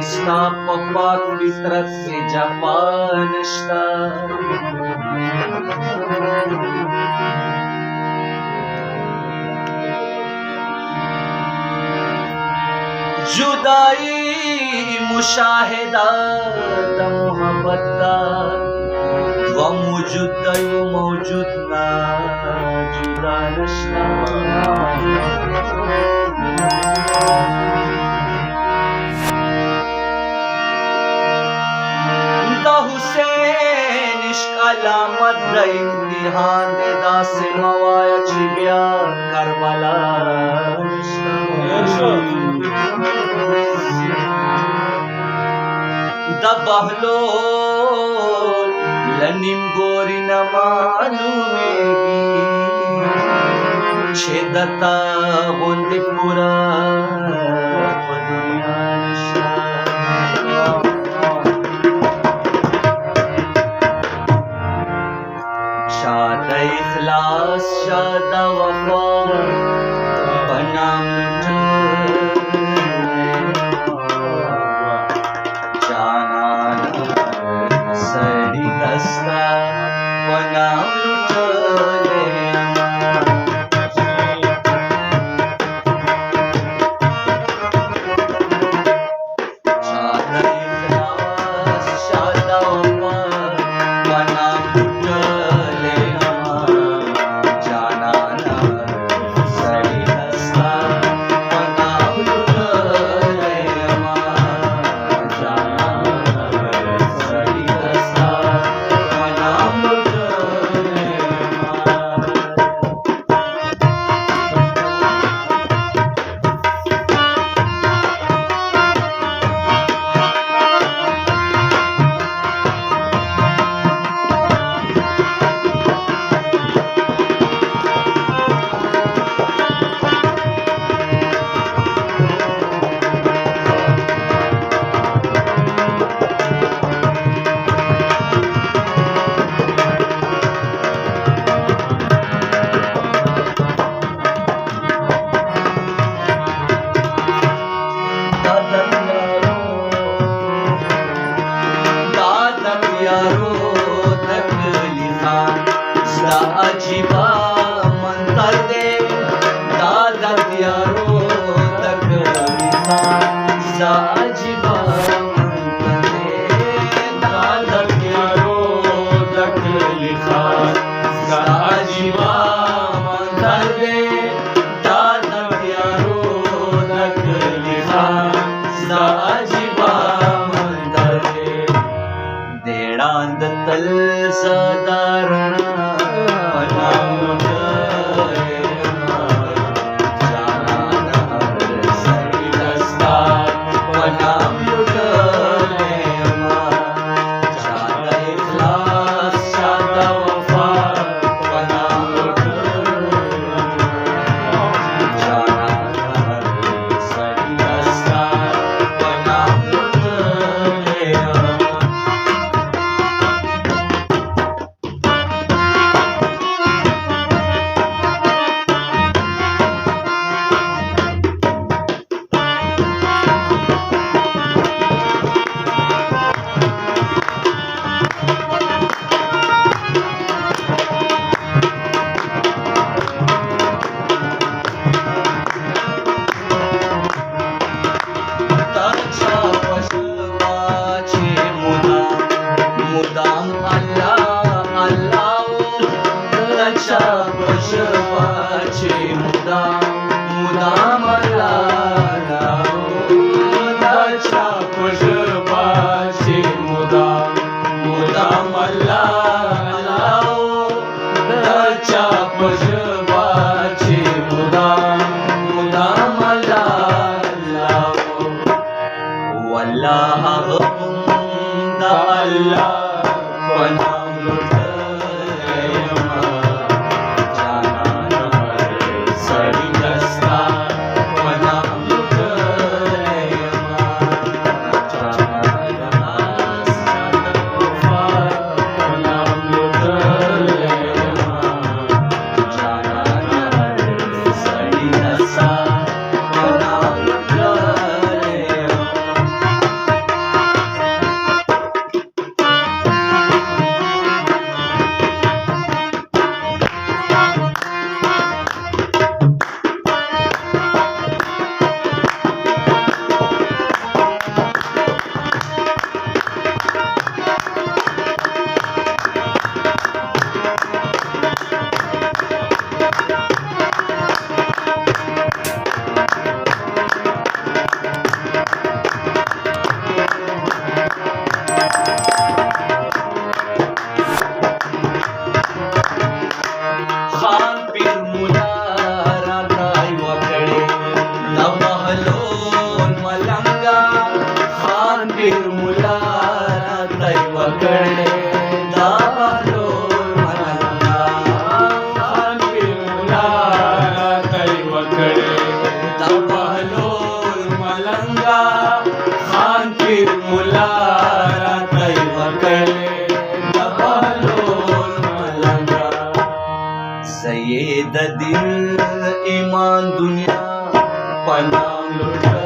ستا په پاک فطرت کې جفا نشته جدائی مشاهده د محبت دا و موجود دا یو موجود نا جدا نشتا دا حسین عشق علامت دا امتحان دے دا سے موایا چی بیا کربلا نشتا دا بہلول لنیم گوری نمالومیگی چھے دتا غندی پورا پا دنیا نشتا شاد اخلاص شاد وفا بنام عجیبا منظر دے دادا یارو تکلیفا سا عجیبا منظر دے دادا یارو تکلیفا سا عجیبا منظر دے دادا یارو تکلیفا سا عجیبا منظر دے دیڑان دتل صدارنا یې د دین ایمان دنیا په نام لوټه